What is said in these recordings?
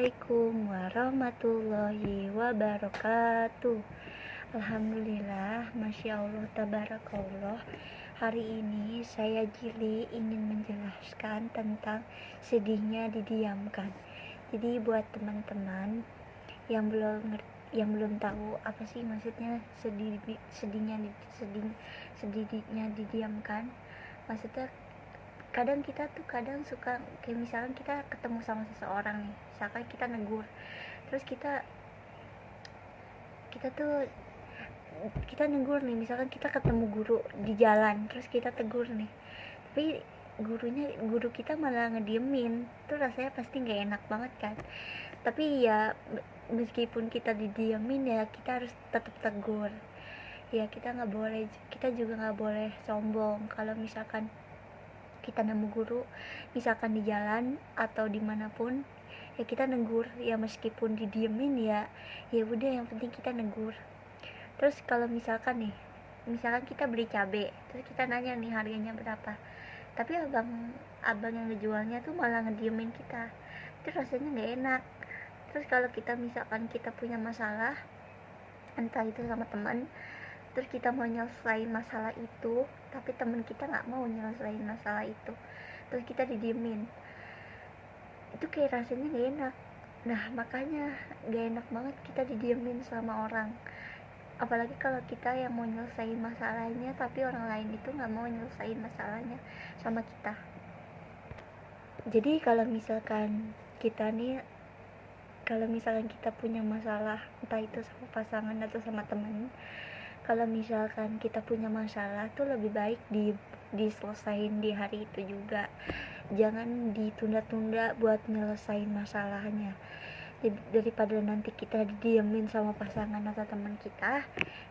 Assalamualaikum warahmatullahi wabarakatuh. Alhamdulillah, Masya Allah, Tabarakallah. Hari ini saya Jili ingin menjelaskan tentang sedihnya didiamkan. Jadi buat teman-teman yang belum tahu apa sih maksudnya sedihnya didiamkan, maksudnya kadang kita tuh suka kayak misalkan kita ketemu sama seseorang nih, misalkan kita negur, terus kita negur nih, misalkan kita ketemu guru di jalan, terus kita tegur nih, tapi guru kita malah ngediemin, tuh rasanya pasti nggak enak banget kan. Tapi ya meskipun kita didiemin, ya kita harus tetap tegur. Ya kita juga nggak boleh sombong. Kalau misalkan kita nemu guru misalkan di jalan atau dimanapun, ya kita negur, ya meskipun didiemin, ya udah, yang penting kita negur. Terus kalau misalkan kita beli cabai, terus kita nanya nih harganya berapa, tapi abang yang ngejualnya tuh malah ngediemin kita, itu rasanya nggak enak. Terus kalau kita punya masalah, entah itu sama teman, terus kita mau nyelesain masalah itu, tapi teman kita nggak mau nyelesain masalah itu, terus kita didiemin, itu kayak rasanya nggak enak. Nah makanya nggak enak banget kita didiemin sama orang, apalagi kalau kita yang mau nyelesain masalahnya, tapi orang lain itu nggak mau nyelesain masalahnya sama kita. Jadi kalau misalkan kita punya masalah, entah itu sama pasangan atau sama teman, kalau misalkan kita punya masalah tuh lebih baik diselesain di hari itu juga, jangan ditunda-tunda buat nyelesain masalahnya. Daripada nanti kita didiemin sama pasangan atau teman kita,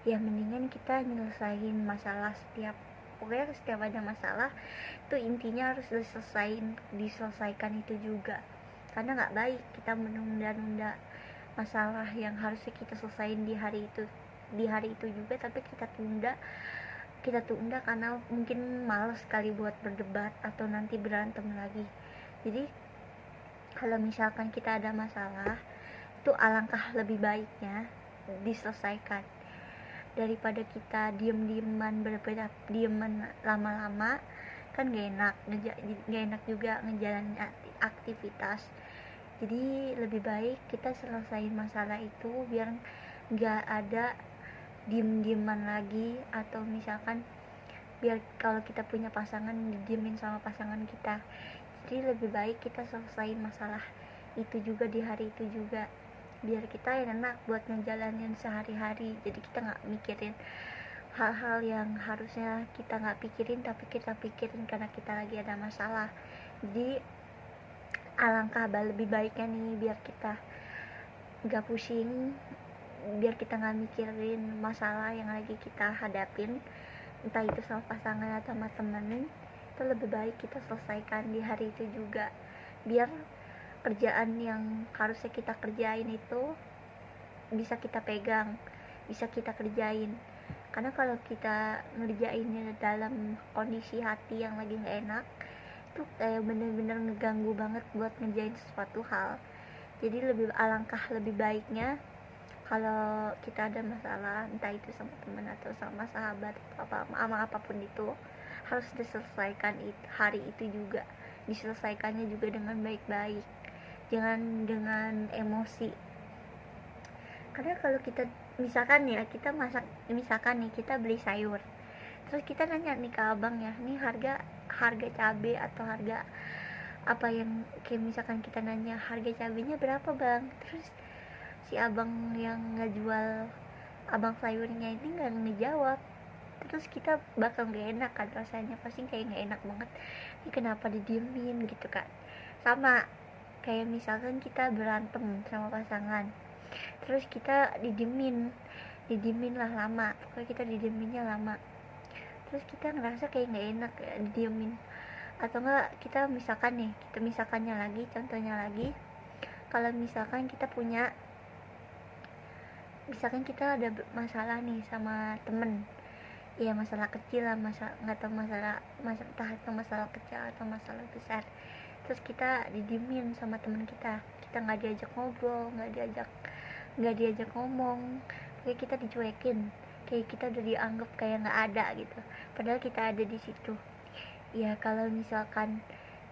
ya mendingan kita nyelesain masalah. Setiap ada masalah tuh intinya harus diselesaikan itu juga, karena nggak baik kita menunda-nunda masalah yang harusnya kita selesain di hari itu juga, tapi kita tunda karena mungkin malas sekali buat berdebat atau nanti berantem lagi. Jadi kalau misalkan kita ada masalah, itu alangkah lebih baiknya diselesaikan daripada kita dieman lama-lama, kan gak enak juga ngejalanin aktivitas. Jadi lebih baik kita selesaiin masalah itu biar gak ada diem-dieman lagi, atau misalkan biar kalau kita punya pasangan didiemin sama pasangan kita. Jadi lebih baik kita selesaiin masalah itu juga di hari itu juga, biar kita enak buat ngejalanin sehari-hari. Jadi kita nggak mikirin hal-hal yang harusnya kita nggak pikirin, tapi kita pikirin karena kita lagi ada masalah. Jadi alangkah lebih baiknya nih, biar kita nggak pusing, biar kita nggak mikirin masalah yang lagi kita hadapin, entah itu sama pasangan atau sama temen, itu lebih baik kita selesaikan di hari itu juga, biar kerjaan yang harusnya kita kerjain itu bisa kita pegang, bisa kita kerjain. Karena kalau kita ngerjainnya dalam kondisi hati yang lagi gak enak, itu kayak bener-bener ngeganggu banget buat ngerjain sesuatu hal. Jadi alangkah lebih baiknya kalau kita ada masalah, entah itu sama teman atau sama sahabat atau apapun itu, harus diselesaikan hari itu juga. Diselesaikannya juga dengan baik-baik, jangan dengan emosi. Karena kalau kita misalkan kita beli sayur, terus kita nanya nih ke abang, ya nih harga cabai atau harga apa, yang kayak misalkan kita nanya harga cabainya berapa bang, terus si abang yang ngejual, abang sayurnya ini nggak ngejawab, terus kita bakal nggak enak kan rasanya, pasti kayak nggak enak banget, ini kenapa didiemin gitu kan. Sama kayak misalkan kita berantem sama pasangan, terus kita didiemin lah lama, pokoknya kita didieminnya lama, terus kita ngerasa kayak nggak enak ya didiemin. Atau enggak kita contohnya lagi, kalau misalkan kita ada masalah nih sama temen, ya masalah kecil lah, entah itu masalah kecil atau masalah besar, terus kita didiemin sama temen kita kita nggak diajak ngobrol, nggak diajak ngomong, kayak kita dicuekin, kayak kita udah dianggap kayak nggak ada gitu, padahal kita ada di situ. Ya kalau misalkan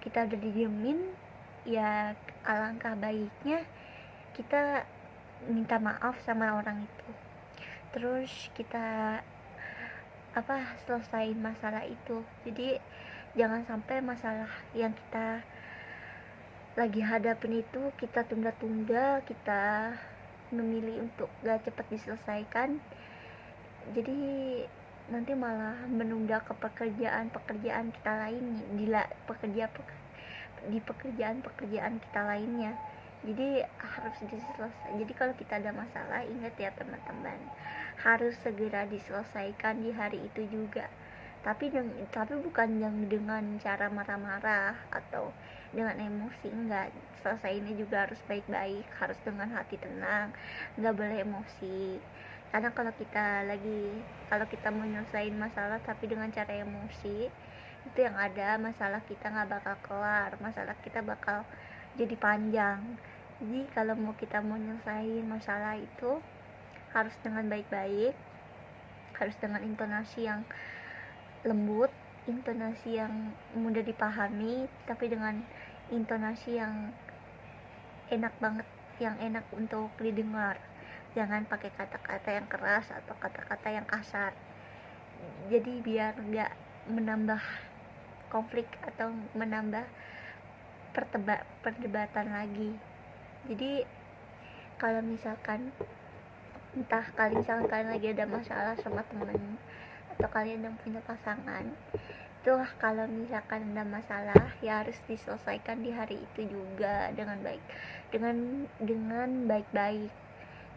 kita udah didiemin, ya alangkah baiknya kita minta maaf sama orang itu, terus kita selesaiin masalah itu. Jadi jangan sampai masalah yang kita lagi hadapin itu kita tunda-tunda, kita memilih untuk gak cepat diselesaikan, jadi nanti malah menunda ke pekerjaan kita lainnya, di pekerjaan kita lainnya. Jadi harus diselesaikan. Jadi kalau kita ada masalah, ingat ya teman-teman, harus segera diselesaikan di hari itu juga. Tapi bukan yang dengan cara marah-marah atau dengan emosi, enggak. Selesainya juga harus baik-baik, harus dengan hati tenang, enggak boleh emosi. Karena kalau kita mau nyelesain masalah tapi dengan cara emosi, itu yang ada masalah kita nggak bakal kelar, masalah kita bakal jadi panjang. Jadi kalau kita mau nyelesain masalah itu harus dengan baik-baik, harus dengan intonasi yang lembut, intonasi yang mudah dipahami, tapi dengan intonasi yang enak banget, yang enak untuk didengar. Jangan pakai kata-kata yang keras atau kata-kata yang kasar, jadi biar nggak menambah konflik atau menambah perdebatan lagi. Jadi kalau misalkan kalian lagi ada masalah sama temen atau kalian yang punya pasangan, itu kalau misalkan ada masalah ya harus diselesaikan di hari itu juga dengan baik-baik,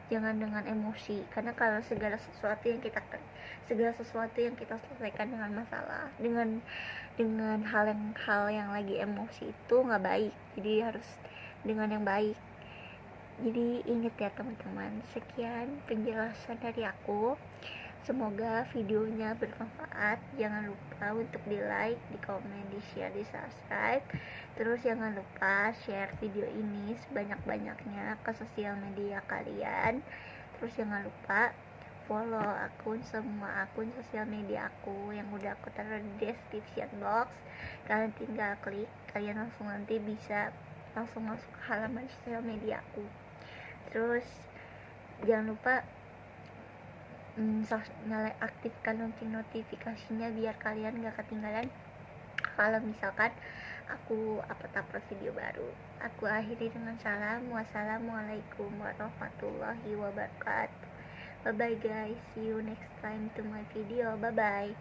jangan dengan emosi. Karena kalau segala sesuatu yang kita selesaikan dengan masalah, dengan hal yang lagi emosi itu nggak baik. Jadi harus dengan yang baik. Jadi ingat ya teman-teman, sekian penjelasan dari aku, semoga videonya bermanfaat. Jangan lupa untuk di like, di komen, di share, di subscribe. Terus jangan lupa share video ini sebanyak-banyaknya ke sosial media kalian. Terus jangan lupa follow semua akun sosial media aku yang udah aku taruh di description box. Kalian tinggal klik, kalian langsung nanti bisa langsung masuk ke halaman sosial media aku. Terus jangan lupa aktifkan lonceng notifikasinya biar kalian gak ketinggalan kalau misalkan aku upload video baru. Aku akhiri dengan salam. Wassalamualaikum warahmatullahi wabarakatuh. Bye bye guys, see you next time to my video. Bye bye.